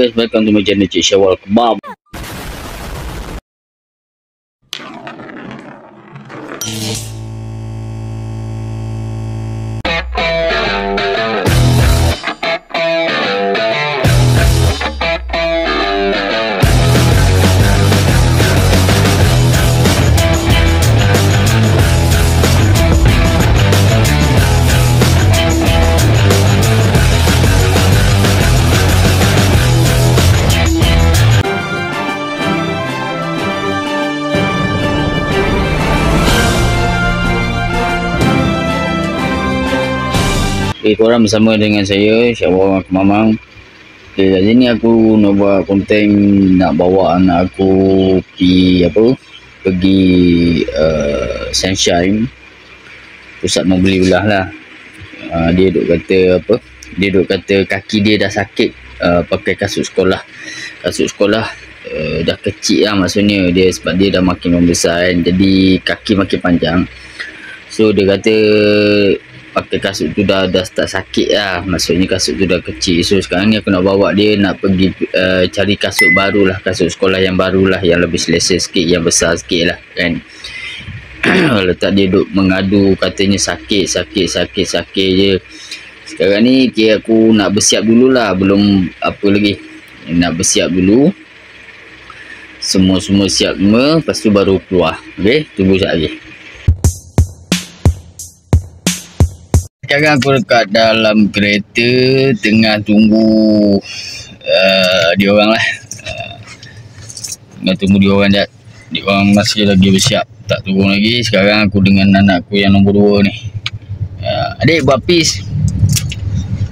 Guys, welcome to my channel Cik Syawal Kebab. Okay, korang bersama dengan saya Syawal Mamang. Okay, kat sini aku nak buat konten, nak bawa anak aku pergi Sunshine, pusat membeli belah lah. Dia duk kata kaki dia dah sakit pakai kasut sekolah. Dah kecil lah, maksudnya dia sebab dia dah makin membesar kan, jadi kaki makin panjang. So dia kata pakai kasut tu dah start sakit lah, maksudnya kasut tu dah kecil. So sekarang ni aku nak bawa dia nak pergi cari kasut baru lah, kasut sekolah yang baru lah, yang lebih selesa sikit, yang besar sikit lah kan. Letak dia duk mengadu katanya sakit je. Sekarang ni aku nak bersiap dulu lah, belum apa lagi, nak bersiap dulu, semua siap semua, lepas tu baru keluar. Okay, tunggu sekejap lagi. Sekarang aku dekat dalam kereta, tengah tunggu diorang lah. Tengah tunggu diorang jap. Diorang masih lagi bersiap, tak turun lagi. Sekarang aku dengan anakku yang nombor 2 ni. Adik buat peace.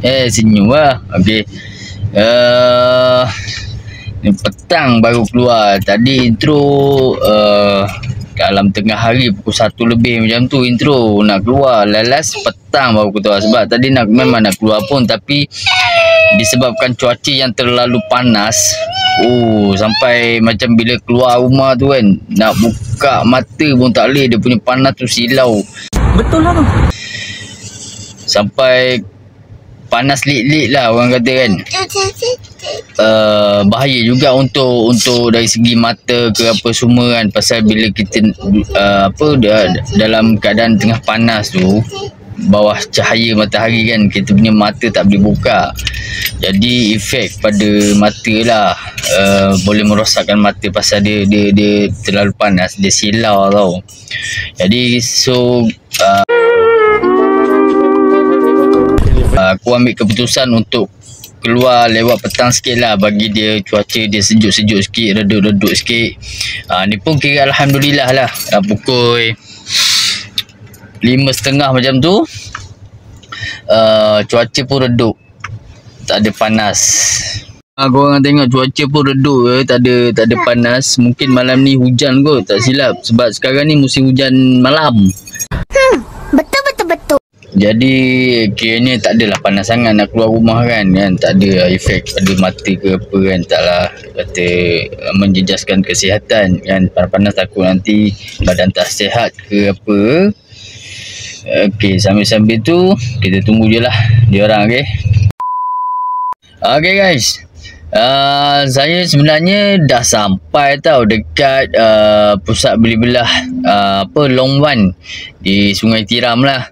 Senyum lah. Okay. Ni petang baru keluar. Tadi intro dalam tengah hari pukul 1 lebih macam tu intro nak keluar. Last petang baru keluar, sebab tadi memang nak keluar pun, tapi disebabkan cuaca yang terlalu panas, sampai macam bila keluar rumah tu kan, nak buka mata pun tak boleh, dia punya panas tu silau. Betul lah tu. Sampai panas lik-lik lah orang kata kan. Bahaya juga untuk dari segi mata ke apa semua kan, pasal bila kita dalam keadaan tengah panas tu, bawah cahaya matahari kan, kita punya mata tak boleh buka, jadi efek pada mata lah. Boleh merosakkan mata pasal dia terlalu panas, dia silau tau. Jadi aku ambil keputusan untuk keluar lewat petang sikit lah, bagi dia cuaca dia sejuk-sejuk sikit, redup-redup sikit. Ni pun kira Alhamdulillah lah, pukul 5.30 macam tu, cuaca pun redup, tak ada panas. Korang tengok cuaca pun redup, tak ada panas. Mungkin malam ni hujan kot, tak silap, sebab sekarang ni musim hujan malam. Betul. Jadi kiranya tak adalah panas sangat nak keluar rumah kan, tak ada efek pada mata ke apa kan, taklah kata menjejaskan kesihatan kan. Panas takut nanti badan tak sihat ke apa. Okey, sambil-sambil tu kita tunggu je lah diorang. Okay guys, saya sebenarnya dah sampai dekat pusat beli belah Long Wan di Sungai Tiram lah.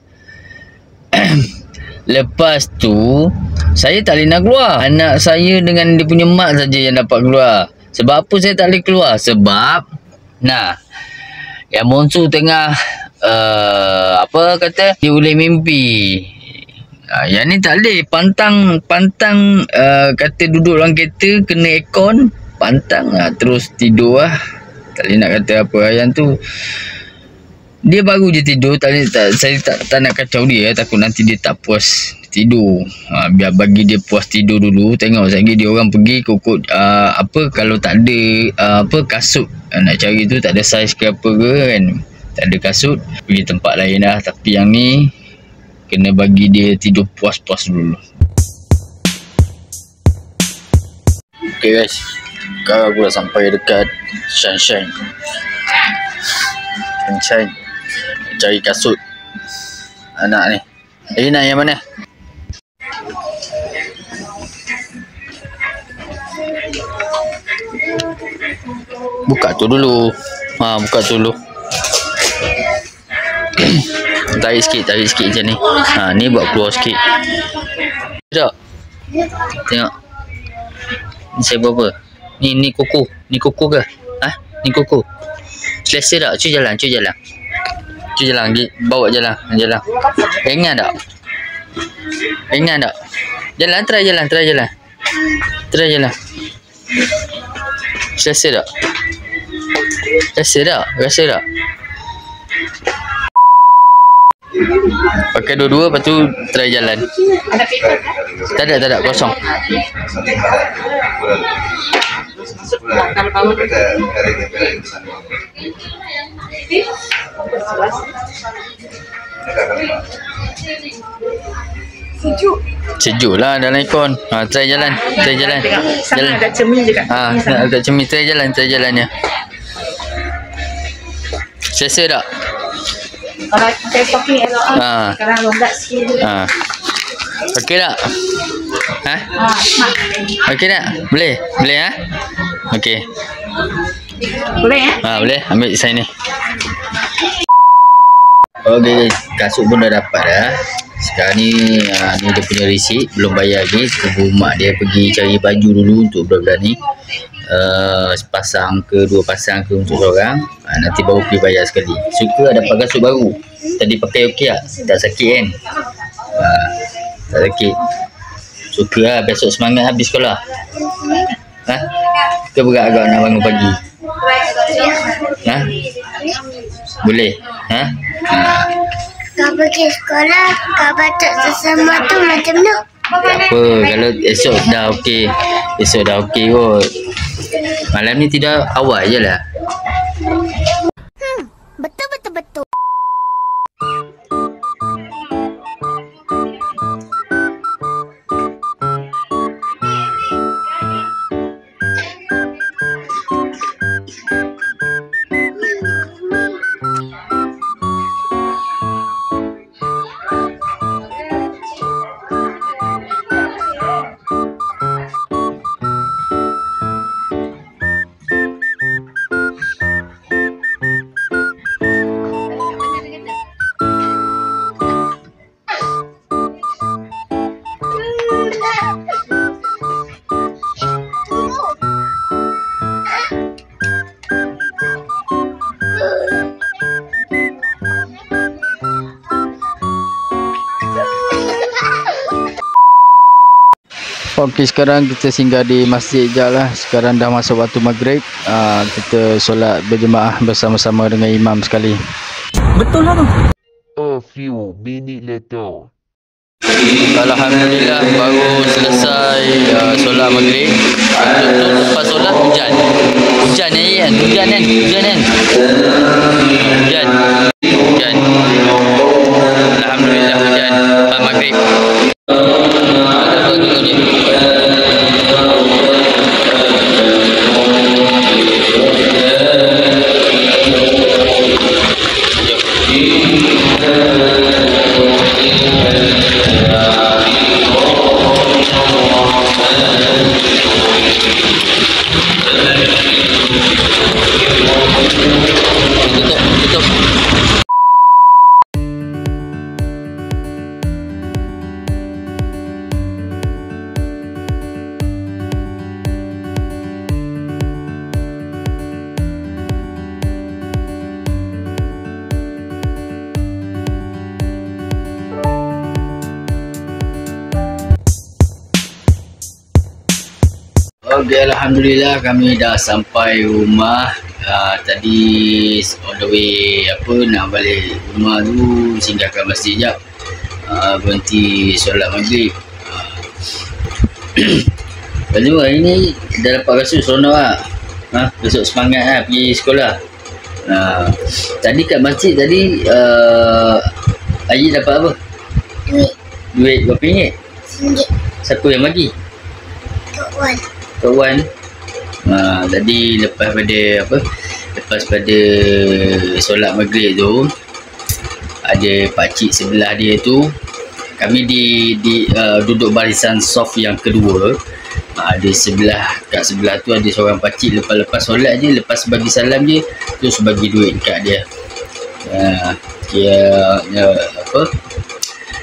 Lepas tu saya tak boleh nak keluar. Anak saya dengan dia punya mak saja yang dapat keluar. Sebab apa saya tak boleh keluar? Sebab yang Monsu tengah dia boleh mimpi. Yang ni tak boleh pantang kata duduk dalam kereta, kena aircon, pantang terus tidur lah. Tak boleh nak kata apa. Yang tu dia baru je tidur, saya tak nak kacau dia, takut nanti dia tak puas tidur. Biar bagi dia puas tidur dulu. Tengok sekejap dia orang pergi kukut kalau tak ada kasut nak cari tu, tak ada saiz ke apa ke kan, tak ada kasut, pergi tempat lain lah. Tapi yang ni kena bagi dia tidur puas-puas dulu. Okay guys, sekarang aku dah sampai dekat Sunshine. Cari kasut anak ni. Nak yang mana? Buka tu dulu. Buka tu dulu. Tarik sikit macam ni. Ni buat keluar sikit. Tak. Tengok. Ni saya buat apa? Ni kuku. Ni kuku ke? Ni kuku. Selesa tak? Cuy jalan. Bawa jalan. Ringan tak? Jalan, try jalan. Selesa tak? Rasa tak? Pakai dua-dua, lepas tu try jalan. Tak ada, kosong. Sejuk lah dalam aircon. Try jalan. Sana agak cermin je kan? Agak cermin. Try jalannya. Selesa tak? Kalau kita talking elok sekarang longgar sikit. Okey tak? Okey tak? Boleh? Okey. Boleh Boleh. Ambil saya ni. Okey, kasut pun dah dapat dah. Sekarang ni ni dia punya receipt, belum bayar lagi. Tunggu mak dia pergi cari baju dulu untuk budak-budak ni. Sepasang ke 2 pasang ke untuk seorang. Nanti baru pergi bayar sekali. Suka dapat kasut baru. Tadi pakai okey tak? Tak sakit kan? Tak sakit. Suka lah, besok semangat habis sekolah. Ke berat agak nak bangun pagi? Boleh? Kau pergi sekolah, kau batuk sesama tu macam mana? Tak apa, kalau esok dah okey kot. Malam ni tidur awal je lah. Betul. Okey, sekarang kita singgah di masjid je lah. Sekarang dah masuk waktu maghrib. Kita solat berjemaah bersama-sama dengan imam sekali. Betul lah tu. A few minutes later. Alhamdulillah baru selesai solat maghrib. Lepas solat hujan kan? Hujan. Alhamdulillah hujan lepas maghrib. Tutup. Okey, alhamdulillah kami dah sampai rumah. Tadi on the way nak balik rumah tu singgahkan masjid jap. Berhenti solat maghrib. Lepas hari ni dah dapat kasut seronok lah. Besok semangat lah pergi sekolah. Tadi kat masjid tadi Ayi dapat apa? Duit berapa ringgit? RM1. Siapa yang bagi? Kak Wan. Tadi lepas pada solat maghrib tu, ada pakcik sebelah dia tu, kami duduk barisan soft yang kedua. Ada kat sebelah tu ada seorang pakcik, lepas solat je, lepas bagi salam je terus bagi duit kat dia. Dia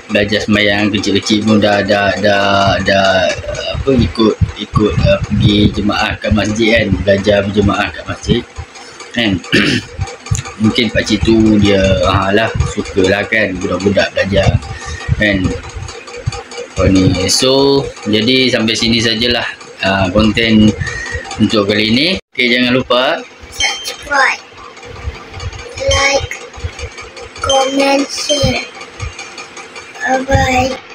belajar sembahyang kecil-kecil pun dah ikut pergi jemaah kat masjid kan, belajar berjemaah kat masjid kan. Mungkin pakcik tu dia sukalah kan budak-budak belajar kan. Ni so jadi sampai sini sajalah konten untuk kali ini. Okey, jangan lupa subscribe, like, comment, share. Bye bye.